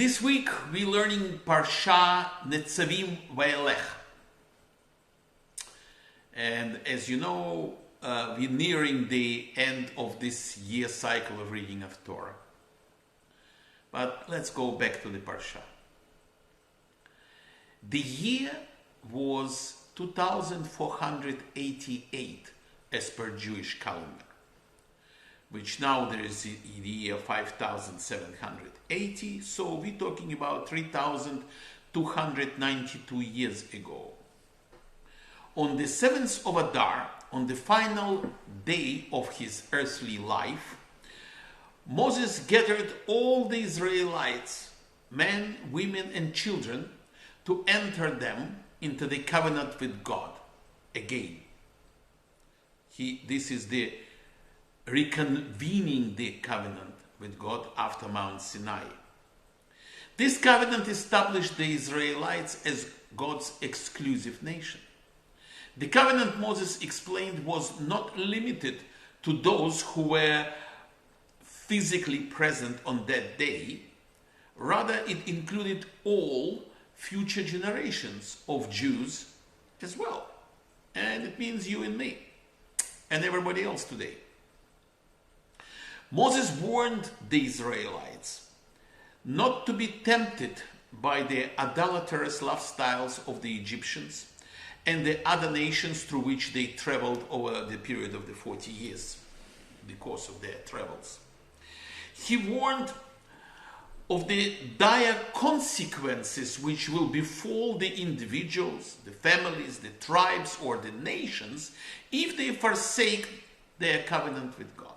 This week we're learning Parsha Netzavim Vayeilech. And as you know, we're nearing the end of this year cycle of reading of Torah. But let's go back to the Parsha. The year was 2488 as per Jewish calendar, which now there is the year 5780, so we're talking about 3292 years ago. On the 7th of Adar, on the final day of his earthly life, Moses gathered all the Israelites, men, women, and children, to enter them into the covenant with God again. This is the reconvening the covenant with God after Mount Sinai. This covenant established the Israelites as God's exclusive nation. The covenant, Moses explained, was not limited to those who were physically present on that day. Rather, it included all future generations of Jews as well. And it means you and me and everybody else today. Moses warned the Israelites not to be tempted by the idolatrous lifestyles of the Egyptians and the other nations through which they traveled over the period of the 40 years, the course of their travels. He warned of the dire consequences which will befall the individuals, the families, the tribes, or the nations if they forsake their covenant with God.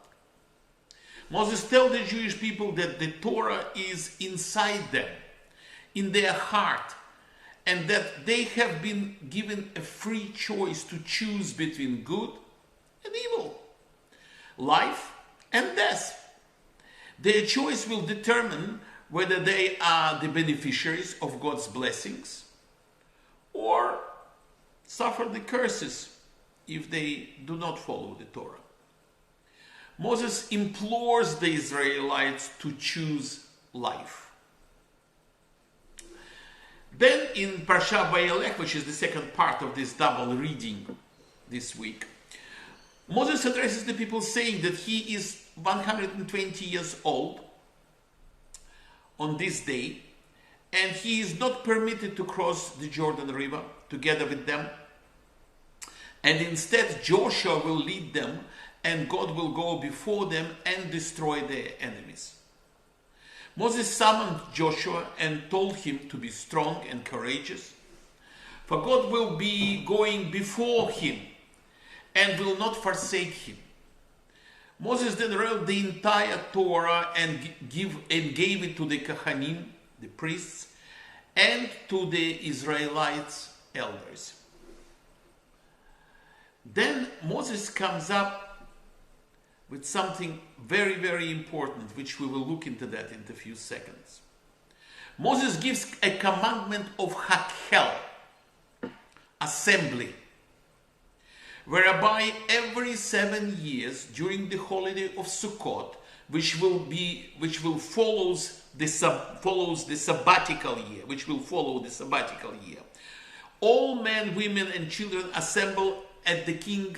Moses tells the Jewish people that the Torah is inside them, in their heart, and that they have been given a free choice to choose between good and evil, life and death. Their choice will determine whether they are the beneficiaries of God's blessings or suffer the curses if they do not follow the Torah. Moses implores the Israelites to choose life. Then in Parsha Vayeilech, which is the second part of this double reading this week, Moses addresses the people saying that he is 120 years old on this day, and he is not permitted to cross the Jordan River together with them. And instead, Joshua will lead them, and God will go before them and destroy their enemies. Moses summoned Joshua and told him to be strong and courageous, for God will be going before him and will not forsake him. Moses then wrote the entire Torah and gave it to the Kohanim, the priests, and to the Israelites' elders. Then Moses comes up with something very, very important, which we will look into that in a few seconds. Moses gives a commandment of hakhel, assembly, whereby every 7 years during the holiday of Sukkot, which will follow the sabbatical year, all men, women, and children assemble at the king,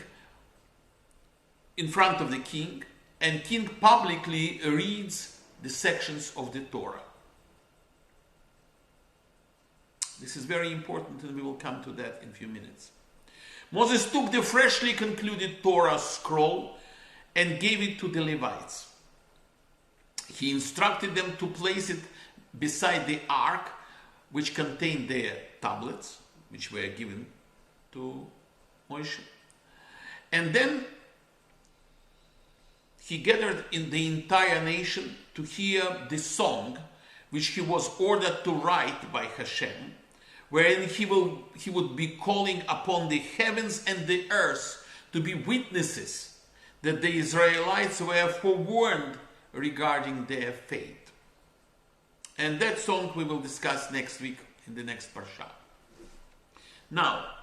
in front of the king, and king publicly reads the sections of the Torah. This is very important, and we will come to that in a few minutes. Moses took the freshly concluded Torah scroll and gave it to the Levites. He instructed them to place it beside the ark, which contained their tablets, which were given to Moshe. And then he gathered in the entire nation to hear the song which he was ordered to write by Hashem, wherein he would be calling upon the heavens and the earth to be witnesses that the Israelites were forewarned regarding their fate. And that song we will discuss next week in the next Parsha. Now,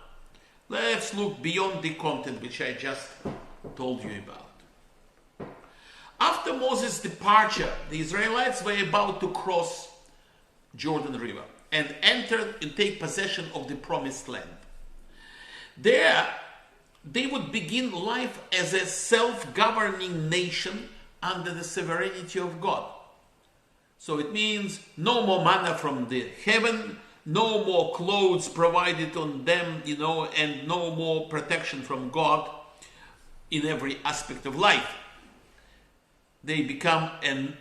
let's look beyond the content which I just told you about. After Moses' departure, the Israelites were about to cross Jordan River, and enter and take possession of the promised land. There, they would begin life as a self-governing nation under the sovereignty of God. So it means no more manna from the heaven, no more clothes provided on them, and no more protection from God in every aspect of life. They become a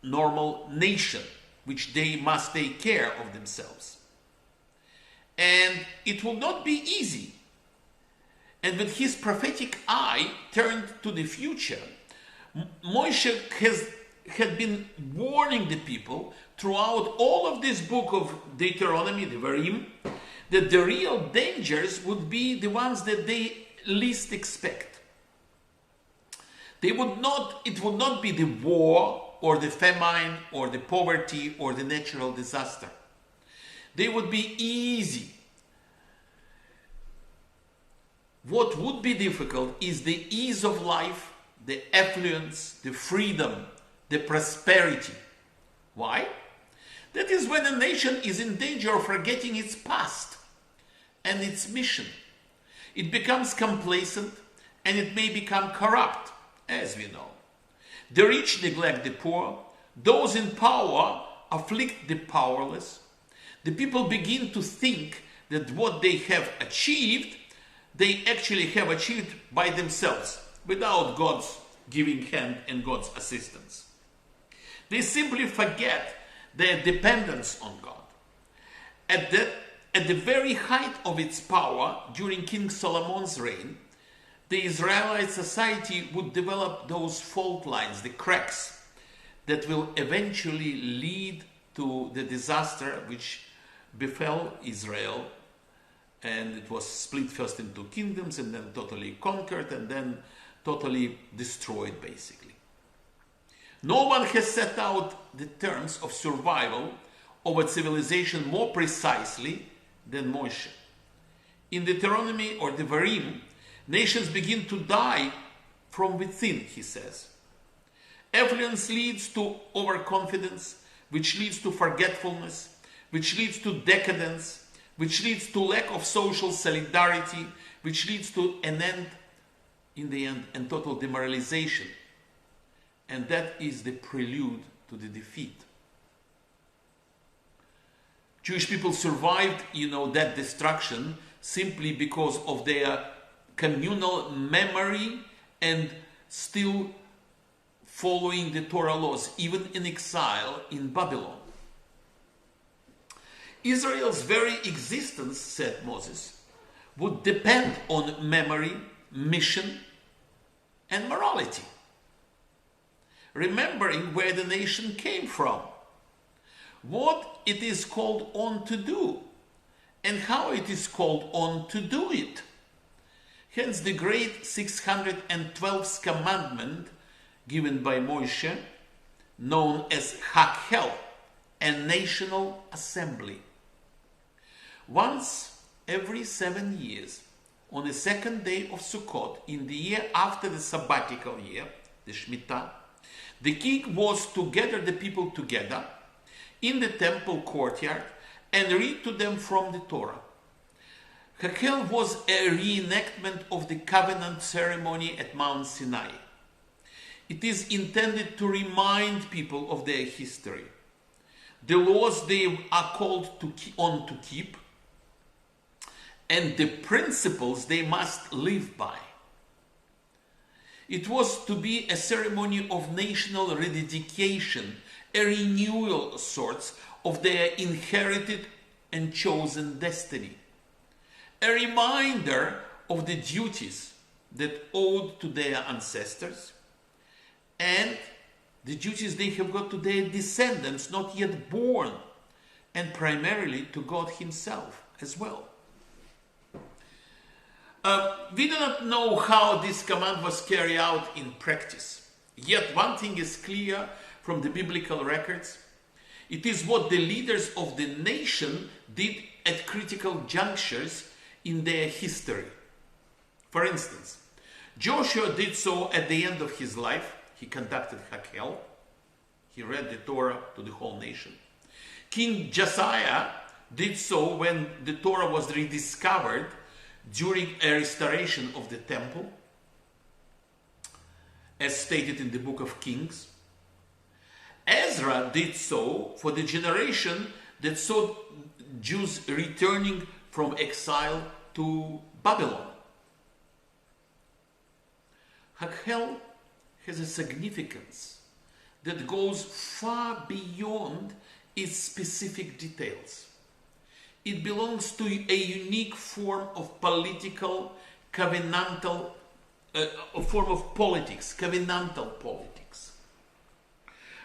normal nation, which they must take care of themselves. And it will not be easy. And with his prophetic eye turned to the future, Moshe had been warning the people throughout all of this book of Deuteronomy, the Varim, that the real dangers would be the ones that they least expect. It would not be the war or the famine or the poverty or the natural disaster. They would be easy. What would be difficult is the ease of life, the affluence, the freedom, the prosperity. Why? That is when a nation is in danger of forgetting its past and its mission. It becomes complacent and it may become corrupt, as we know. The rich neglect the poor. Those in power afflict the powerless. The people begin to think that what they have achieved, they actually have achieved by themselves, without God's giving hand and God's assistance. They simply forget their dependence on God. At the very height of its power, during King Solomon's reign, the Israelite society would develop those fault lines, the cracks, that will eventually lead to the disaster which befell Israel. And it was split first into kingdoms and then totally conquered and then totally destroyed, basically. No one has set out the terms of survival of a civilization more precisely than Moshe. In Deuteronomy or the Varim, nations begin to die from within, he says. Affluence leads to overconfidence, which leads to forgetfulness, which leads to decadence, which leads to lack of social solidarity, which leads to an end, in the end, and total demoralization. And that is the prelude to the defeat. Jewish people survived, that destruction simply because of their communal memory and still following the Torah laws, even in exile in Babylon. Israel's very existence, said Moses, would depend on memory, mission, and morality. Remembering where the nation came from, what it is called on to do, and how it is called on to do it. Hence the great 612th commandment given by Moshe, known as Hakhel, a national assembly. Once every 7 years, on the second day of Sukkot, in the year after the sabbatical year, the Shemitah, the king was to gather the people together in the temple courtyard and read to them from the Torah. Hakhel was a reenactment of the covenant ceremony at Mount Sinai. It is intended to remind people of their history, the laws they are called to keep, and the principles they must live by. It was to be a ceremony of national rededication, a renewal of sorts of their inherited and chosen destiny. A reminder of the duties that owed to their ancestors and the duties they have got to their descendants not yet born, and primarily to God himself as well. We do not know how this command was carried out in practice. Yet one thing is clear from the biblical records. It is what the leaders of the nation did at critical junctures in their history. For instance, Joshua did so at the end of his life. He conducted Hakhel. He read the Torah to the whole nation. King Josiah did so when the Torah was rediscovered during a restoration of the temple, as stated in the book of Kings. Ezra did so for the generation that saw Jews returning from exile to Babylon. Hakhel has a significance that goes far beyond its specific details. It belongs to a unique form of political, covenantal, a form of politics, covenantal politics.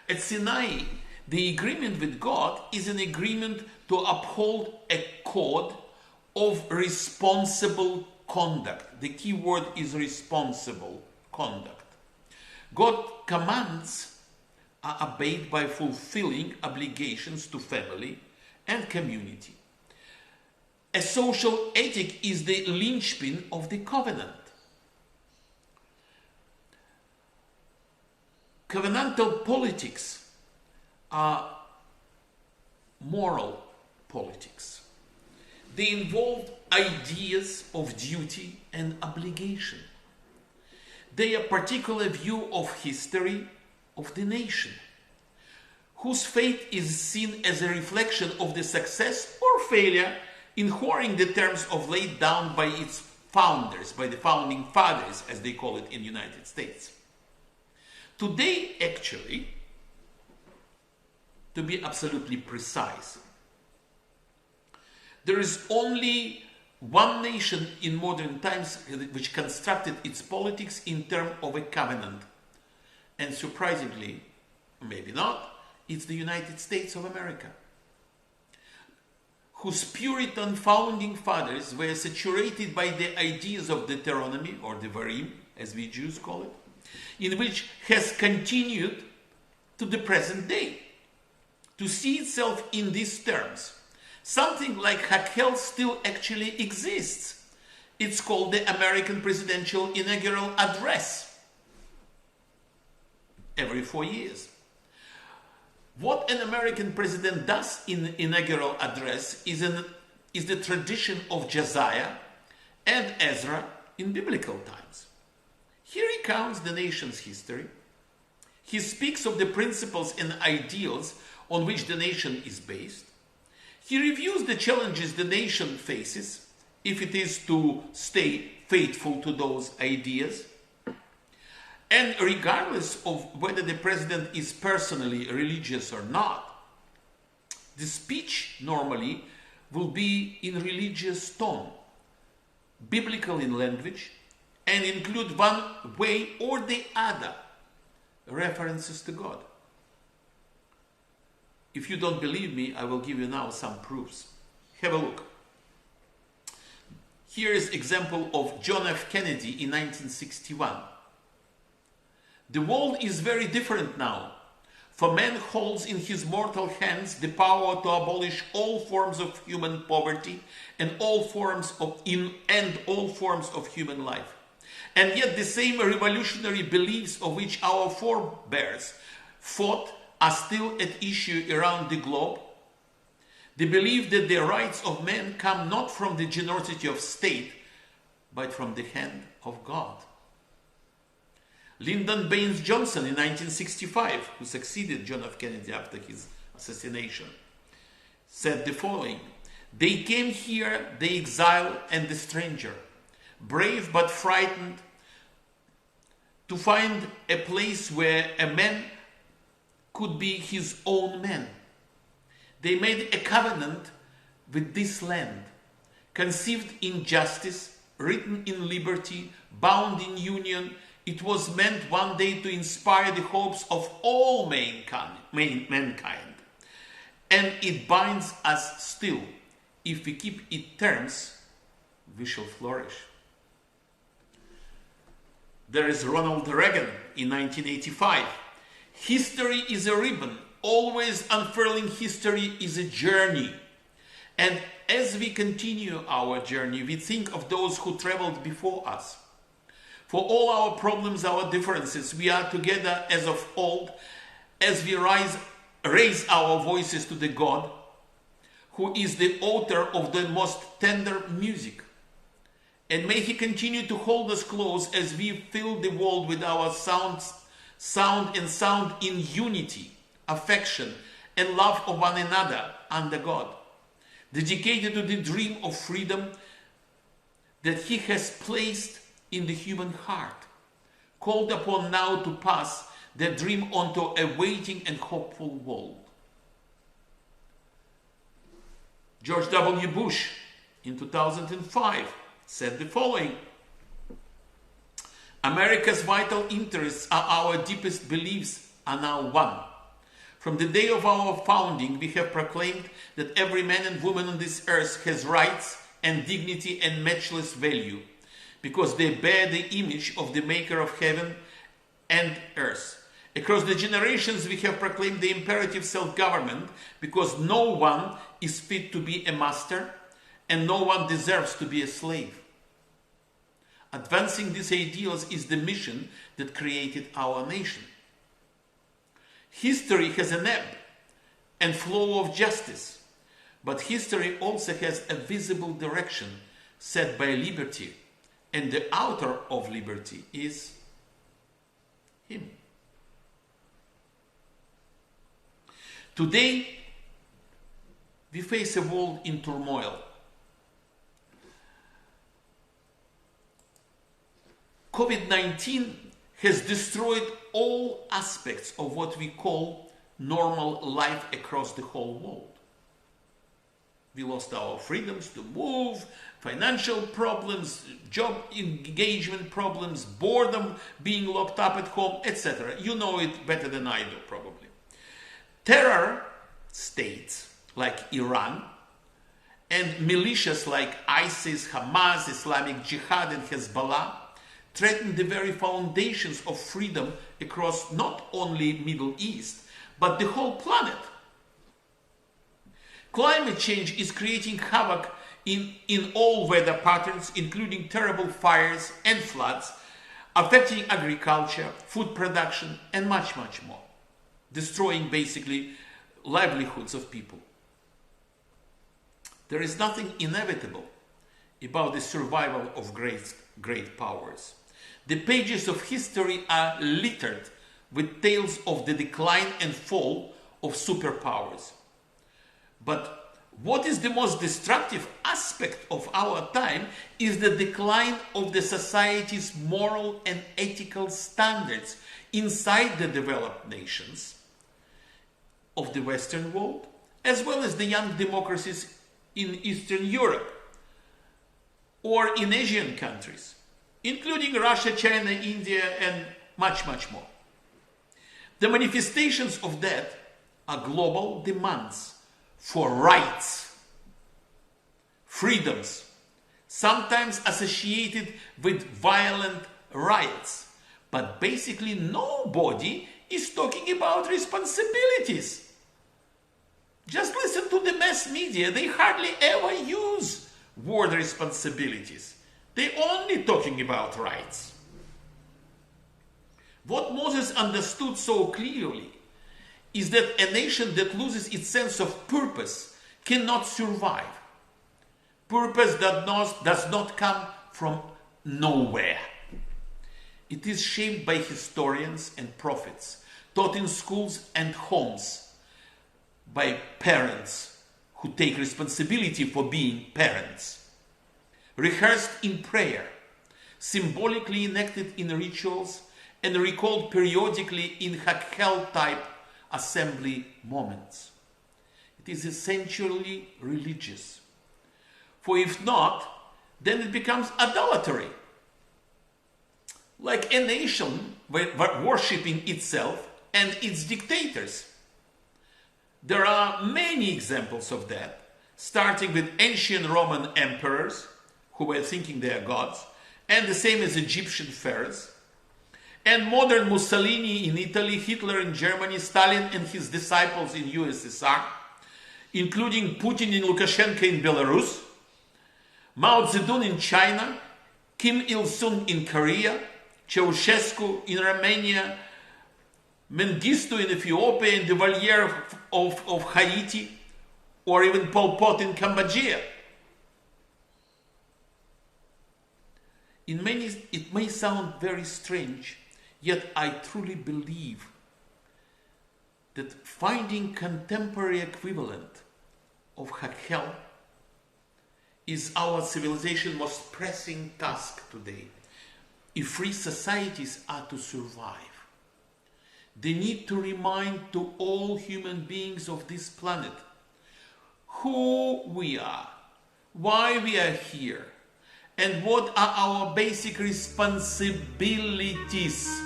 At Sinai, the agreement with God is an agreement to uphold a code of responsible conduct. The key word is responsible conduct. God's commands are obeyed by fulfilling obligations to family and community. A social ethic is the linchpin of the covenant. Covenantal politics are moral politics. They involve ideas of duty and obligation. They are a particular view of history of the nation, whose fate is seen as a reflection of the success or failure in honoring the terms of laid down by its founders, by the founding fathers, as they call it in the United States. Today, actually, to be absolutely precise, there is only one nation in modern times which constructed its politics in terms of a covenant. And surprisingly, maybe not, it's the United States of America, whose Puritan founding fathers were saturated by the ideas of Deuteronomy, or the Varim, as we Jews call it, in which has continued to the present day to see itself in these terms. Something like Hakhel still actually exists. It's called the American Presidential Inaugural Address every 4 years. What an American president does in inaugural address is the tradition of Josiah and Ezra in biblical times. He recounts the nation's history. He speaks of the principles and ideals on which the nation is based. He reviews the challenges the nation faces, if it is to stay faithful to those ideas. And regardless of whether the president is personally religious or not, the speech normally will be in religious tone, biblical in language, and include one way or the other references to God. If you don't believe me, I will give you now some proofs. Have a look. Here is example of John F. Kennedy in 1961. The world is very different now, for man holds in his mortal hands the power to abolish all forms of human poverty and all forms of human life. And yet the same revolutionary beliefs of which our forebears fought are still at issue around the globe. The belief that the rights of man come not from the generosity of state, but from the hand of God. Lyndon Baines Johnson in 1965, who succeeded John F. Kennedy after his assassination, said the following: "They came here, the exile and the stranger, brave but frightened, to find a place where a man could be his own man. They made a covenant with this land, conceived in justice, written in liberty, bound in union. It was meant one day to inspire the hopes of all mankind. And it binds us still. If we keep its terms, we shall flourish." There is Ronald Reagan in 1985. "History is a ribbon. Always unfurling history is a journey. And as we continue our journey, we think of those who traveled before us. For all our problems, our differences, we are together as of old, as we rise raise our voices to the God who is the author of the most tender music. And may He continue to hold us close as we fill the world with our sound in unity, affection, and love of one another under God, dedicated to the dream of freedom that He has placed in the human heart, called upon now to pass that dream onto a waiting and hopeful world. George W. Bush in 2005 said the following: America's vital interests are our deepest beliefs are now one. From the day of our founding, we have proclaimed that every man and woman on this earth has rights and dignity and matchless value, because they bear the image of the Maker of heaven and earth. Across the generations, we have proclaimed the imperative self-government, because no one is fit to be a master and no one deserves to be a slave. Advancing these ideals is the mission that created our nation. History has an ebb and flow of justice, but history also has a visible direction set by liberty, and the author of liberty is Him. Today, we face a world in turmoil. COVID-19 has destroyed all aspects of what we call normal life across the whole world. We lost our freedoms to move, financial problems, job engagement problems, boredom, being locked up at home, etc. You know it better than I do, probably. Terror states like Iran and militias like ISIS, Hamas, Islamic Jihad, and Hezbollah threaten the very foundations of freedom across not only Middle East, but the whole planet. Climate change is creating havoc in all weather patterns, including terrible fires and floods, affecting agriculture, food production, and much, much more, destroying basically livelihoods of people. There is nothing inevitable about the survival of great powers. The pages of history are littered with tales of the decline and fall of superpowers. But what is the most destructive aspect of our time is the decline of the society's moral and ethical standards inside the developed nations of the Western world, as well as the young democracies in Eastern Europe or in Asian countries, including Russia, China, India, and much, much more. The manifestations of that are global demands for rights, freedoms, sometimes associated with violent riots. But basically nobody is talking about responsibilities. Just listen to the mass media. They hardly ever use word responsibilities. They're only talking about rights. What Moses understood so clearly is that a nation that loses its sense of purpose cannot survive. Purpose does not come from nowhere. It is shaped by historians and prophets, taught in schools and homes, by parents who take responsibility for being parents, rehearsed in prayer, symbolically enacted in rituals, and recalled periodically in Hakhel-type assembly moments. It is essentially religious. For if not, then it becomes idolatry. Like a nation worshipping itself and its dictators. There are many examples of that, starting with ancient Roman emperors who were thinking they are gods, and the same as Egyptian pharaohs, and modern Mussolini in Italy, Hitler in Germany, Stalin and his disciples in USSR, including Putin and Lukashenko in Belarus, Mao Zedong in China, Kim Il-sung in Korea, Ceausescu in Romania, Mengistu in Ethiopia, and Duvalier of Haiti, or even Pol Pot in Cambodia. It may sound very strange, yet I truly believe that finding contemporary equivalent of Hakel is our civilization's most pressing task today. If free societies are to survive, they need to remind to all human beings of this planet who we are, why we are here, and what are our basic responsibilities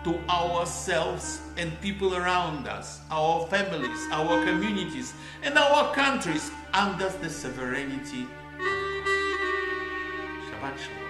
to ourselves and people around us, our families, our communities, and our countries under the sovereignty. Shabbat Shalom.